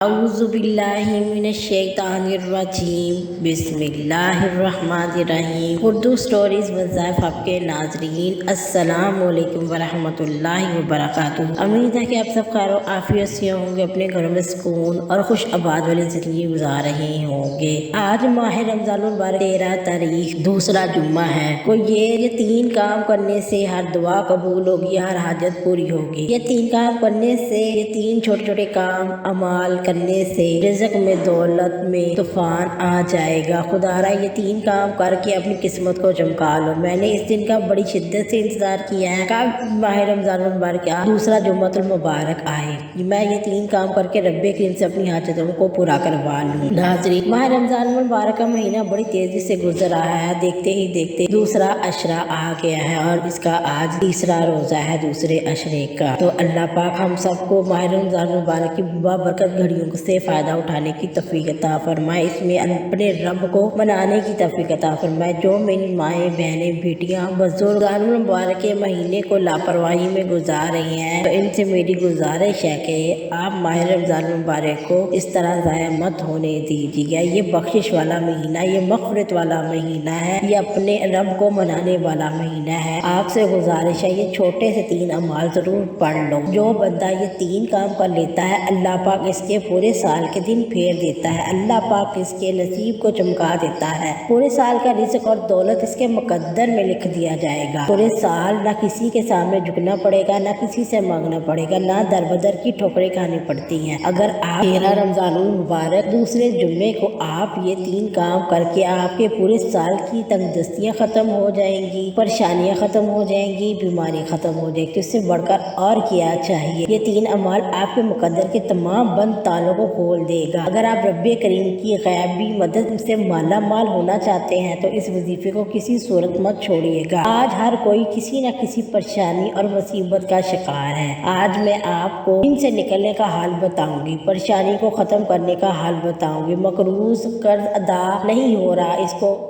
اعوذ باللہ من الشیطان الرجیم بسم اللہ الرحمن الرحیم۔ اردو سٹوریز وظائف آپ کے ناظرین، السلام علیکم ورحمۃ اللہ وبرکاتہ۔ امید ہے کہ آپ سب خیر و عافیت سے ہوں گے، اپنے گھروں میں سکون اور خوش آباد والی زندگی گزار رہے ہوں گے۔ آج ماہ رمضان المبارک 13 تاریخ دوسرا جمعہ ہے۔ یہ 3 کام کرنے سے ہر دعا قبول ہوگی، ہر حاجت پوری ہوگی۔ یہ 3 کام کرنے سے، یہ 3 چھوٹے چھوٹے کام اعمال کرنے سے رزق میں، دولت میں طوفان آ جائے گا۔ خدا را یہ 3 کام کر کے اپنی قسمت کو چمکا لو۔ میں نے اس دن کا بڑی شدت سے انتظار کیا ہے، کب ماہ رمضان المبارک دوسرا جمعۃ المبارک آئے، میں یہ 3 کام کر کے رب کریم سے اپنی حاجتوں کو پورا کروا لوں۔ ناظرین، ماہ رمضان المبارک کا مہینہ بڑی تیزی سے گزر رہا ہے، دیکھتے ہی دیکھتے دوسرا عشرہ آ گیا ہے اور اس کا آج تیسرا روزہ ہے دوسرے عشرے کا۔ تو اللہ پاک ہم سب کو ماہ رمضان المبارک کی بابرکت گھڑیوں سے فائدہ اٹھانے کی توفیق عطا فرمائے، اس میں اپنے رب کو منانے کی توفیق عطا فرمائے۔ جو میری مائیں، بہنیں، بیٹیاں بزرگ رمضان المبارک کے مہینے کو لاپرواہی میں گزار رہی ہیں، تو ان سے میری گزارش ہے کہ آپ ماہ رمضان المبارک کو اس طرح ضائع مت ہونے دیجیے۔ یہ بخشش والا مہینہ، یہ مغفرت والا مہینہ ہے، یہ اپنے رب کو منانے والا مہینہ ہے۔ آپ سے گزارش ہے یہ چھوٹے سے 3 اعمال ضرور پڑھ لو۔ جو بندہ یہ 3 کام کر لیتا ہے، اللہ پاک اس کے پورے سال کے دن پھیر دیتا ہے، اللہ پاک اس کے نصیب کو چمکا دیتا ہے، پورے سال کا رزق اور دولت اس کے مقدر میں لکھ دیا جائے گا۔ پورے سال نہ کسی کے سامنے جھکنا پڑے گا، نہ کسی سے مانگنا پڑے گا، نہ در بدر کی ٹھوکریں کھانی پڑتی ہیں۔ اگر آپ 13 رمضان المبارک دوسرے جمعے کو آپ یہ 3 کام کر کے، آپ کے پورے سال کی تنگ دستیاں ختم ہو جائیں گی، پریشانیاں ختم ہو جائیں گی، بیماری ختم ہو جائے گی، تو اس سے بڑھ کر اور کیا چاہیے۔ یہ 3 اعمال آپ کے مقدر کے تمام بند تالوں کو کھول دے گا۔ اگر آپ رب کریم کی غیبی مدد سے مالا مال ہونا چاہتے ہیں تو اس وظیفے کو کسی صورت مت چھوڑیے گا۔ آج ہر کوئی کسی نہ کسی پریشانی اور مصیبت کا شکار ہے۔ آج میں آپ کو ان سے نکلنے کا حال بتاؤں گی، پریشانی کو ختم کرنے کا حال بتاؤں گی، مقروض قرض ادا نہیں ہو رہا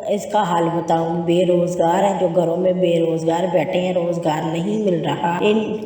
اس کا حال بتاؤں گی، بے روزگار ہیں جو گھروں میں بے روزگار بیٹھے ہیں، روزگار نہیں مل رہا،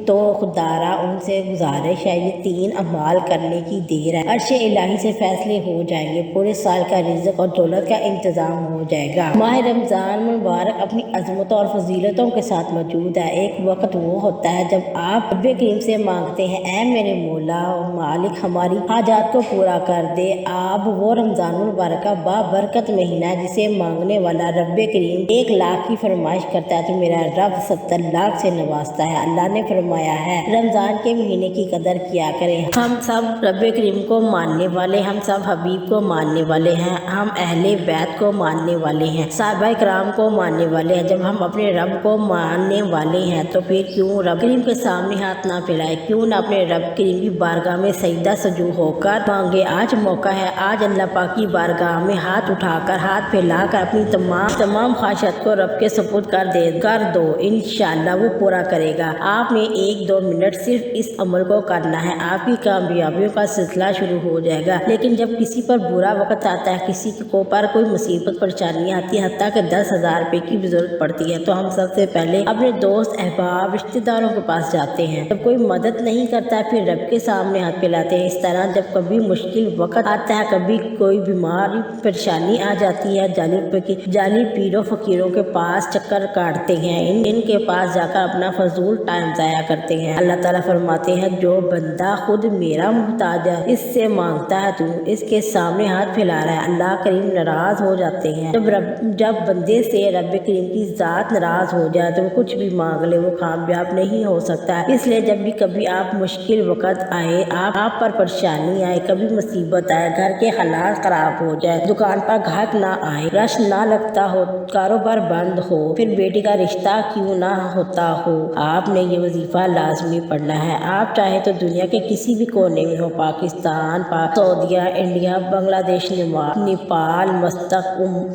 تو خدارا ان سے گزارش ہے یہ 3 اعمال کرنے کی دیر ہے، عرش الہی سے فیصلے ہو جائیں گے، پورے سال کا رزق اور دولت کا انتظام ہو جائے گا۔ ماہ رمضان مبارک اپنی عظمتوں اور فضیلتوں کے ساتھ موجود ہے۔ ایک وقت وہ ہوتا ہے جب آپ رب کریم سے مانگتے ہیں، اے میرے مولا و مالک ہماری حاجات کو پورا کر دے۔ آپ وہ رمضان المبارک کا بابرکت مہینہ ہے جسے مانگنے والا رب کریم 1 لاکھ کی فرمائش کرتا ہے تو میرا رب 70 لاکھ سے نوازتا ہے۔ اللہ نے فرمایا ہے رمضان کے مہینے کی قدر کیا کریں۔ ہم سب رب کریم کو ماننے والے، ہم سب حبیب کو ماننے والے ہیں، ہم اہل بیت کو ماننے والے ہیں، صحابہ کرام کو ماننے والے ہیں۔ جب ہم اپنے رب کو ماننے والے ہیں تو پھر کیوں رب کریم کے سامنے ہاتھ نہ پھیلائے، کیوں نہ اپنے رب کریم کی بارگاہ میں سجدہ سجو ہو کر مانگے۔ آج موقع ہے، آج اللہ پاک کی بارگاہ میں ہاتھ اٹھا کر، ہاتھ پھیلا کر اپنی تمام خواہشات کو رب کے سپرد کر دو، انشاءاللہ وہ پورا کرے گا۔ آپ نے 1-2 منٹ صرف اس عمل کو کرنا ہے، آپ کی کامیابیوں کا سلسلہ شروع ہو جائے گا۔ لیکن جب کسی پر برا وقت آتا ہے، کسی کو پر کوئی مصیبت پریشانی آتی ہے، حتیٰ کہ 10,000 روپے کی بھی ضرورت پڑتی ہے، تو ہم سب سے پہلے اپنے دوست، احباب، رشتہ داروں کے پاس جاتے ہیں۔ جب کوئی مدد نہیں کرتا ہے پھر رب کے سامنے ہاتھ پھیلاتے ہیں۔ اس طرح جب کبھی مشکل وقت آتا ہے، کبھی کوئی بیماری پریشانی آ جاتی ہے، جعلی پیروں فقیروں کے پاس چکر کاٹتے ہیں، ان کے پاس جا کر اپنا فضول ٹائم ضائع کرتے ہیں۔ اللہ تعالیٰ فرماتے ہیں جو بندہ خود میرا محتاج ہے، اس سے مانگتا ہے تو اس کے سامنے ہاتھ پھیلا رہا ہے، اللہ کریم ناراض ہو جاتے ہیں۔ جب بندے سے رب کریم کی ذات ناراض ہو جائے تو وہ کچھ بھی مانگ لے وہ کامیاب نہیں ہو سکتا۔ اس لیے جب بھی کبھی آپ مشکل وقت آئے، آپ پر پریشانی آئے، کبھی مصیبت آئے، گھر کے حالات خراب ہو جائے، دکان پر گاہک نہ آئے، رش نہ لگتا ہو، کاروبار بند ہو، پھر بیٹی کا رشتہ کیوں نہ ہوتا ہو، آپ نے یہ وظیفہ لازمی پڑھنا ہے۔ آپ چاہے تو دنیا کے کسی بھی کونے میں ہو، پاکستان، سعودیہ، انڈیا، بنگلہ دیش، نیپال، مسقط،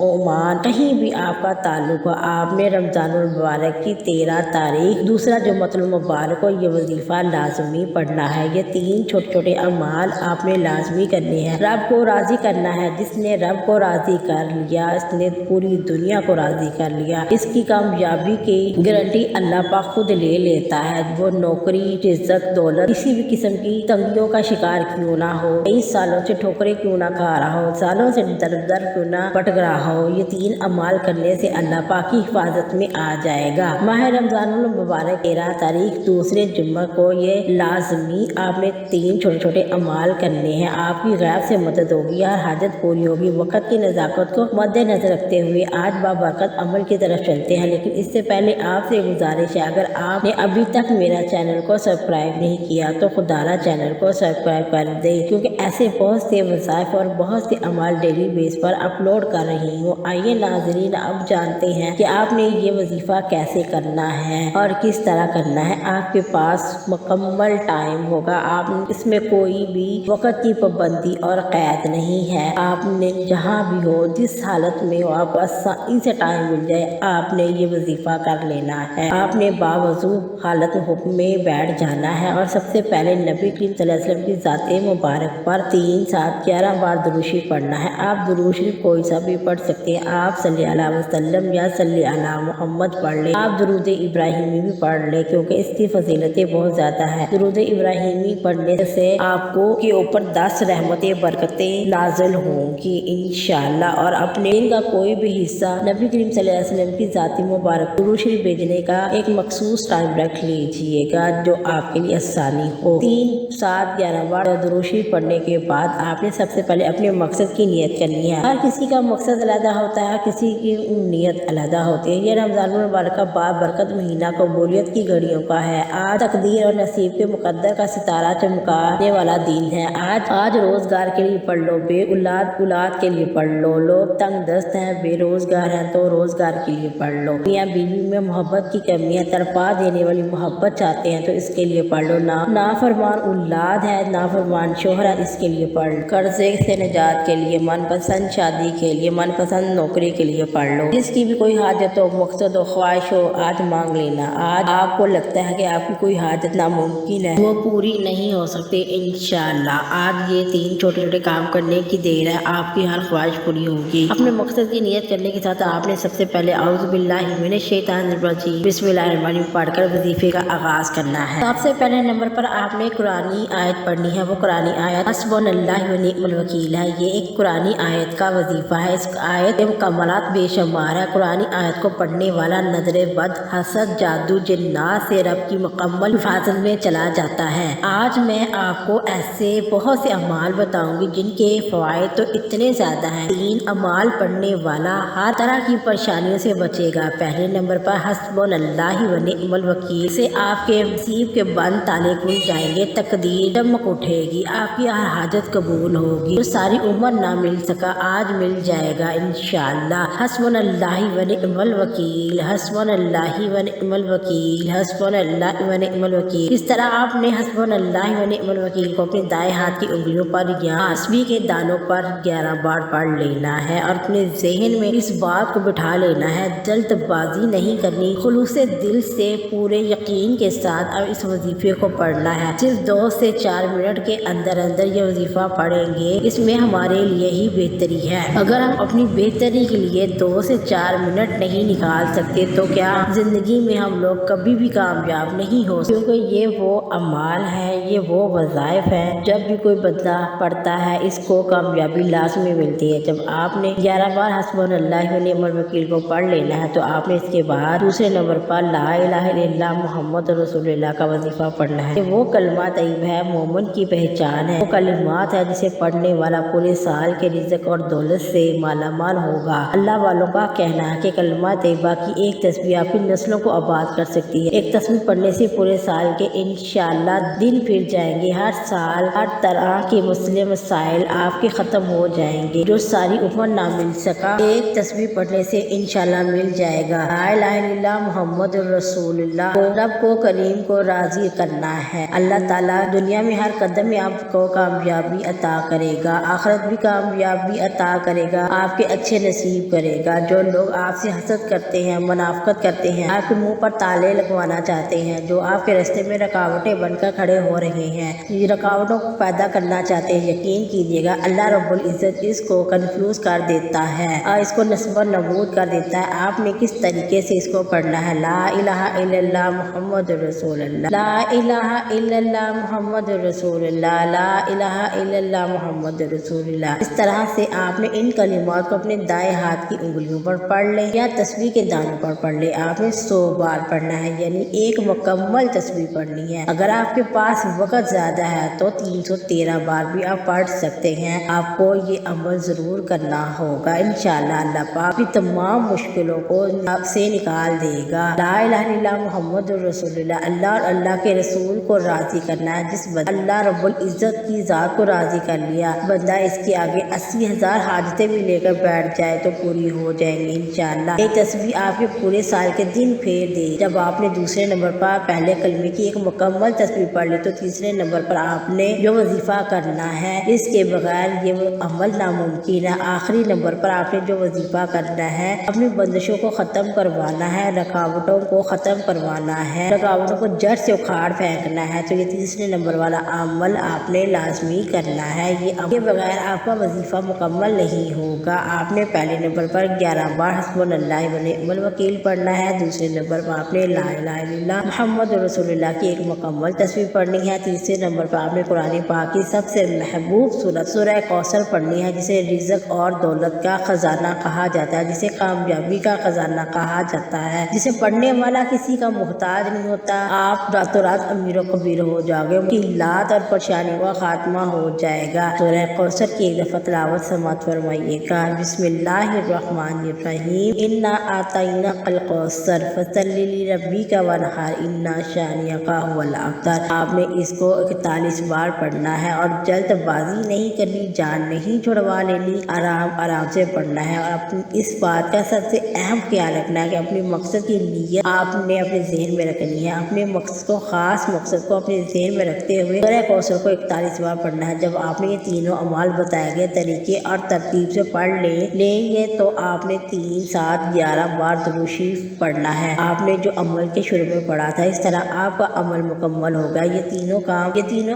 عمان، کہیں بھی آپ کا تعلق ہو، آپ نے رمضان المبارک کی 13 تاریخ دوسرا جمعۃ المبارک کو یہ وظیفہ لازمی پڑھنا ہے۔ یہ 3 چھوٹے چھوٹے اعمال آپ نے لازمی کرنے ہیں۔ رب کو راضی کرنا ہے، جس نے رب کو راضی کر لیا اس نے پوری دنیا کو راضی کر لیا۔ اس کی کامیابی کی گارنٹی اللہ پاک خود لے لیتا ہے۔ وہ نوکری، رزق، دولت، کسی بھی قسم کی تنگیوں کا شکار کیوں नہ हो, कई सालों से ठोकरें क्यों ना खा रहा हो, सालों से दर दर क्यों ना भटक रहा हो, ये 3 अमाल करने से अल्लाह पाक की हिफाजत में आ जाएगा। माह रमजानुल मुबारक 13 तारीख दूसरे जुम्मा को ये लाजमी आपने 3 छोटे छोटे अमाल करने हैं। आपकी गैब से मदद होगी और हाजत पूरी होगी। वक्त की नज़ाकत को मद्देनजर रखते हुए आज बाबरकत अमल की तरफ चलते हैं, लेकिन इससे पहले आपसे गुजारिश है, अगर आपने अभी तक मेरा चैनल को सब्सक्राइब नहीं किया तो खुदारा चैनल को सब्सक्राइब कर दे, क्योंकि ऐसे बहुत से वज़ाइफ और बहुत से अमाल डेली बेस पर अपलोड कर रही हूँ। आइए नाज़रीन, अब जानते हैं कि आपने ये वजीफ़ा कैसे करना है और किस तरह करना है। आपके पास मुकम्मल टाइम होगा, आप इसमें कोई भी वक्त की पाबंदी और कैद नहीं है। आपने जहाँ भी हो, जिस हालत में हो, आपको आसानी से टाइम मिल जाए, आपने ये वजीफ़ा कर लेना है। आपने बावजू हालत में बैठ जाना है और सबसे पहले नबी करीम सल्लल्लाहु अलैहि वसल्लम की ज़ात मुबारक पर 3, 7, 11 बार दुरूशी पढ़ना है। आप दुरूशी कोई सा भी पढ़ सकते हैं। आप सल्लल्लाहु अलैहि वसल्लम या सल्लल्लाहु अला मोहम्मद पढ़ ले। आप दुरूद इब्राहिमी भी पढ़ ले, क्योंकि इसकी फजीलतें बहुत ज़्यादा है। दुरूद इब्राहिमी पढ़ने से आपको के ऊपर 10 रहमतें बरकतें नाजिल होंगी इंशाअल्लाह। और अपने दिन का कोई भी हिस्सा नबी करीम सल्लल्लाहु अलैहि वसल्लम की ज़ात मुबारक दुरूद शरीफ भेजने का एक मखसूस टाइम रख लीजिएगा, जो आपके लिए आसानी हो। 3, 7, 11 बार दुरूद शरीफ पढ़ने के बाद आपने सबसे पहले अपने मकसद की नियत करनी है। हर किसी का मकसद अलग होता है, किसी की नियत अलग होती है। ये रमजान मुबारक का बाबरकत महीना कबूलियत की घड़ियों का है। आज तकदीर और नसीब के मुकद्दर का सितारा चमकाने वाला दिन है। आज रोजगार के लिए पढ़ लो, औलाद के लिए पढ़ लो। लोग तंग दस्त हैं, बेरोजगार हैं, तो रोजगार के लिए पढ़ लो। मियां बीवी में मोहब्बत की कमी है, तड़पा देने वाली मोहब्बत चाहते हैं, तो इसके लिए पढ़ लो। नाफरमान औलाद है, नाफरमान शोहर है, इसके लिए पढ़ लो। कर्जे से निजात के लिए, मनपसंद शादी के लिए, मनपसंद नौकरी के लिए पढ़ लो। जिसकी भी कोई हाजत हो, मकसद हो, ख्वाहिश हो, आज मांग लेना। आज आपको लगता है कि आपकी कोई हाजत नामुमकिन है, वो पूरी नहीं हो सकती, इंशाअल्लाह आज ये 3 छोटे छोटे काम करने की देर है, आपकी हर ख्वाहिश पूरी होगी। अपने मकसद की नियत करने के साथ आपने सबसे पहले औज़ु बिल्लाहि मिनश शैतानिर रजीम बिस्मिल्लाहिर्रहमानिर्रहीम पढ़कर वजीफे का आगाज करना है। सबसे पहले नंबर पर आपने कुरानी आयत पढ़नी है। वो कुरानी आयत हस्बुनल्लाहु व निअमल वकील है। ये एक कुरानी आयत का वजीफा है। इस आयत के मुकम्मलात बेशुमार है। कुरानी आयत को पढ़ने वाला नजरे बद, हसद, जादू, जिन्नात से रब की मुकम्मल हिफाजत में चला जाता है। आज मैं आपको ऐसे बहुत से अमाल बताऊंगी जिनके फवाइद तो इतने ज्यादा हैं। 3 अमाल पढ़ने वाला हर तरह की परेशानियों से बचेगा। पहले नंबर पर हस्बुनल्लाहि व निअमल वकील से आपके नसीब के बंद ताले खुल जाएंगे, तकदीर चमक उठेगी, आपकी हर हाजत कबूल होगी। तो सारी उम्र ना मिल सका, आज मिल जाएगा इंशाअल्लाह। हस्बुनल्लाहि व निअमल वकील, हस्बुनल्लाहि व निअमल वकील, हस्बुनल्लाहि व निअमल वकील। इस तरह आपने हस्बुनल्लाहि व निअमल वकील को अपने दाएं हाथ की उंगलियों पर या तस्बीह के दानों पर 11 बार पढ़ लेना है और अपने ज़हन में इस बात को बिठा लेना है, जल्दबाजी नहीं करनी, खुलूसे दिल से पूरे यकीन के साथ अब इस वजीफे को पढ़ना है। सिर्फ 2 से 4 मिनट के अंदर अंदर ये वजीफा पढ़ेंगे, इसमें हमारे लिए ही बेहतरी है। अगर हम अपनी बेहतरी के लिए 2 से 4 मिनट नहीं निकाल सकते तो क्या जिंदगी में हम लोग कभी भी कामयाब नहीं हो, क्योंकि ये वो अमाल है, ये वो वज़ाइफ है, जब भी कोई बंदा पढ़ता है इसको कामयाबी लाज़मी मिलती है। जब आपने 11 बार हस्बुनल्लाहि व निअमल वकील को पढ़ लेना है तो आपने इसके बाद दूसरे नंबर पर ला इलाहा इल्लल्लाह मुहम्मद रसूलुल्लाह का वजीफा पढ़ना है। वो कलमा तैयब है, मोमिन की पहचान है। वो कलिमात है जिसे पढ़ने वाला पूरे साल के रिज़्क और दौलत से मालामाल होगा। अल्लाह वालों का कहना है कि कलमा तैयबा की एक तस्बीह आपकी नस्लों को आबाद कर सकती है। एक तस्बीह पढ़ने से पूरे साल के इंशाअल्लाह दिन फिर जाएंगे। हर साल हर तरह के मुस्लिम मसाइल आपके ख़त्म हो जाएंगे, जो सारी उम्र ना मिल सका एक तस्बीह पढ़ने से इंशाअल्लाह मिल जाएगा। ला इलाहा इल्लल्लाह मुहम्मद रसूलुल्लाह। रब को करीम को राज़ी करना है। अल्लाह ताला दुनिया में हर कदम में आपको कामयाबी अता करेगा, आखिरत भी कामयाबी अता करेगा, आपके अच्छे नसीब करेगा। जो लोग आपसे हसद करते हैं, मुनाफकत करते हैं, आपके मुंह पर ताले लगवाना चाहते हैं, जो आपके रास्ते में रुकावटें बनकर खड़े हो रहे हैं, ये रुकावटों को पैदा करना चाहते हैं, यकीन कीजिएगा अल्लाह रब्बुल इज़्ज़त इसको कंफ्यूज कर देता है और इसको नस्ब नबूद कर देता है। आपने किस तरीके से इसको पढ़ना है? ला इलाहा इल्लल्लाह मुहम्मद रसूलुल्लाह, ला इलाहा इल्लल्लाह मुहम्मद रसूलुल्लाह, ला इलाहा इल्लल्लाह मुहम्मद रसूलुल्लाह। इस तरह से आपने इन कलिमात को अपने दाएं हाथ की उंगलियों पर पढ़ ले या तस्बीह के दानों पर पढ़ ले। आपने 100 बार पढ़ना है, यानी एक मुकम्मल तस्बीह पढ़नी है। अगर आपके पास वक्त ज्यादा है तो 313 बार भी आप पढ़ सकते हैं। आपको ये अमल जरूर करना होगा। इंशाअल्लाह अल्लाह पाक की तमाम मुश्किलों को आपसे निकाल देगा। ला इलाहा इल्लल्लाह मुहम्मद रसूलुल्लाह, अल्लाह और अल्लाह के रसूल को राजी करना है। जिस अल्लाह रब्बुल इज्जत की जात को राजी कर लिया, बंदा इसके आगे 80,000 हाजतें भी लेकर बैठ जाए तो पूरी हो जाएंगी इंशाअल्लाह। एक तस्बीह आपके पूरे साल के दिन फेर दे। जब आपने दूसरे नंबर पर पहले कलमे की एक मुकम्मल तस्बीह पढ़ ली तो तीसरे नंबर पर आपने जो वजीफा करना है, इसके बगैर ये अमल नामुमकिन है। आखिरी नंबर पर आपने जो वजीफा करना है, अपनी बंदिशों को खत्म करवाना है, रुकावटों को खत्म करवाना है, रुकावटों को जड़ से उखाड़ फेंकना है। तो ये तीसरे नंबर वाला अमल आपने लाजमी करना है। ये बगैर आपका वजीफा मुकम्मल नहीं होगा। आपने पहले नंबर पर 11 बार हस्बुनल्लाह व निअमल वकील पढ़ना है। दूसरे नंबर पर आपने ला इलाहा इल्लल्लाह मुहम्मद रसूलुल्लाह की एक मुकम्मल तस्बीह पढ़नी है। तीसरे नंबर पर आपने कुरान पाक की सबसे महबूब सूरत सूरह कौसर पढ़नी है, जिसे रिज़्क और दौलत का खजाना कहा जाता है, जिसे कामयाबी का खजाना कहा जाता है, जिसे पढ़ने वाला किसी का मोहताज नहीं होता। आप रातों रात अमीर कबीर हो जाओगे, मुश्किलात और परेशानियों का खात्मा हो जाएगा। सूरह कौसर की एक दफा तिलावत समाअत फरमाइएगा। बिस्मिल्लाहिर्रहमानिर्रहीम। इन्ना आतैना कल कौसर फसल्लि लिरब्बिका वनहर इन्ना शानिअका हुवल अब्तर। आपने इसको 41 बार पढ़ना है और जल्दबाजी नहीं करनी, जान नहीं छुड़वा लेनी, आराम आराम से पढ़ना है। और अपनी इस बात का सबसे अहम ख्याल रखना है कि अपने मकसद की नीयत आपने अपने जहन में रखनी है। अपने मकसद को, खास मकसद को अपने जहन में रखते हुए सूरह कौसर को 41 बार पढ़ना है। जब आपने ये तीनों अमाल बताए गए तरीके और तरतीब से पढ़ लेंगे तो आपने 3, 7, 11 बार दुरूद शरीफ पढ़ना है। आपने जो अमल के शुरू में पढ़ा था, इस तरह आपका अमल मुकम्मल होगा। ये तीनों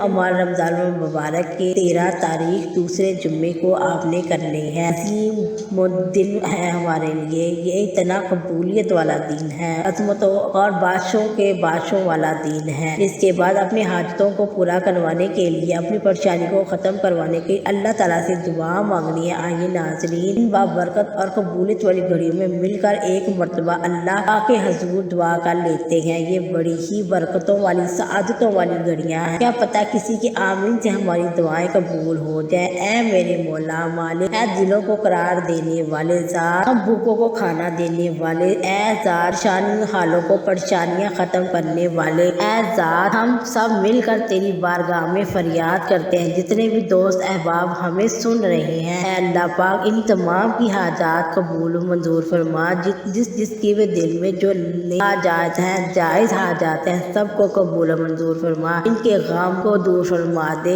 अमाल रमजान मुबारक के 13 तारीख दूसरे जुम्मे को आपने करने हैं। अजीम दिन है हमारे लिए, ये इतना कबूलियत वाला दिन है, अजमतों और बादशाहों वाला दिन है। इसके बाद अपनी हाजतों को पूरा करवाने के लिए, अपनी परेशानी को ख़त्म करवाने के लिए अल्लाह ताला से दुआ मांगनी है। आइए नाज़रीन, बाबरकत और कबूलियत वाली घड़ियों में मिलकर एक मरतबा अल्लाह के हजूर दुआ कर लेते हैं। ये बड़ी ही बरकतों वाली, सआदतों वाली घड़ियाँ हैं। क्या पता किसी के आमीन से हमारी दुआएं कबूल हो जाए। ऐ मेरे मौला मालिक, ऐ दिलों को करार देने वाले ज़ात, हम भूखों को खाना देने वाले, ऐ ज़ात परेशानी हालों को परेशानियाँ ख़त्म करने वाले, ऐ ज़ात हम सब मिलकर तेरी बारगाह में फरियाद करते हैं। जितने भी दोस्त अहबाब हमें सुन रहे हैं, ऐ अल्लाह पाक इन तमाम की हाजात कबूल मंजूर फरमा। जिसकी वे दिल में जो हाजात हैं, जायज़ हाजात हैं, सबको कबूल मंजूर फरमा। इनके गम को दूर फरमा दे।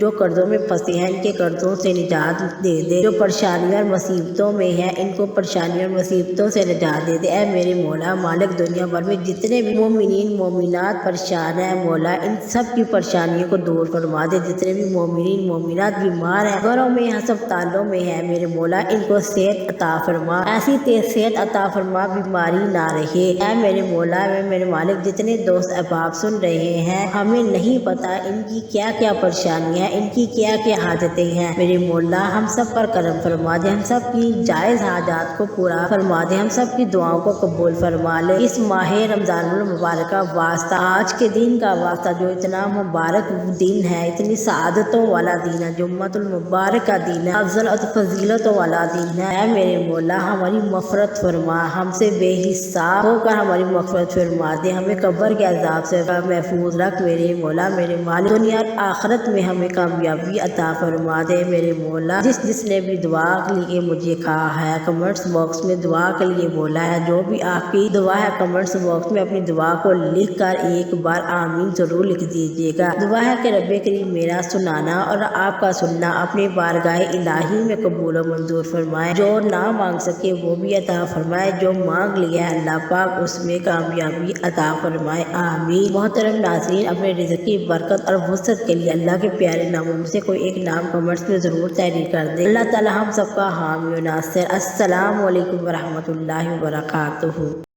जो कर्जों में फंसे हैं, इनके कर्जों से निजात दे दे। जो परेशानियाँ और मुसीबतों में हैं, इनको परेशानियों और मुसीबतों से निजात दे दे। ऐ मेरे मौला मालिक, दुनिया भर में जितने भी मोमिनीन मोमिनात परेशान हैं, मौला इन सब की परेशानियों को दूर फरमा दे। जितने भी मोमिनीन मोमिनात बीमार हैं, घरों में, अस्पतालों में हैं, मेरे मौला इनको सेहत अता फरमा, ऐसी सेहत अता फरमा बीमारी ना रहे। ऐ मेरे मौला, मेरे मालिक, जितने दोस्त अहबाब सुन रहे हैं, हमें नहीं पता इनकी क्या क्या परेशानियाँ, इनकी क्या क्या हाजतें हैं। मेरे मौला हम सब पर करम फरमा दे, हम सब की जायज़ हाजात को पूरा फरमा दे, हम सब की दुआओं को कबूल फरमा ले। इस माह रमजानुल मुबारक का वास्ता, आज के दिन का वास्ता, जो इतना मुबारक दिन है, इतनी सआदतों वाला दिन है, जुम्मतुल मुबारक का दिन है, अफजल और फजीलतों वाला दिन है। मेरे मौला हमारी मफ़रत फरमा, हमसे बेहिसाब होकर हमारी मफ़रत फरमा दे। हमें कब्र के अज़ाब से महफूज रख मेरे मौला, मेरे मालिक। दुनिया और आखिरत में हमें कामयाबी अता फरमा दे मेरे मौला। जिसने भी दुआ के लिए मुझे कहा है, कमेंट्स बॉक्स में दुआ के लिए बोला है, जो भी आपकी दुआ है कमेंट्स बॉक्स में अपनी दुआ को लिख कर एक बार आमीन जरूर लिख दीजिएगा। दुआ है कि रब्बे करीम मेरा सुनाना और आपका सुनना अपनी बारगाह इलाही में कबूल और मंजूर फरमाए। जो ना मांग सके वो भी अता फरमाए, जो मांग लिया है अल्लाह पाक उसमें कामयाबी अता फरमाए, आमीन। मोहतरम नाज़रीन, अपने रिज़्क़ की बरकत और वसअत के लिए अल्लाह के प्यारे नामों में से कोई एक नाम कमेंट्स में ज़रूर तहरीर कर दे। अल्लाह ताला हम सबका हामी व नासिर। अस्सलामु अलैकुम व रहमतुल्लाहि व बरकातुहू।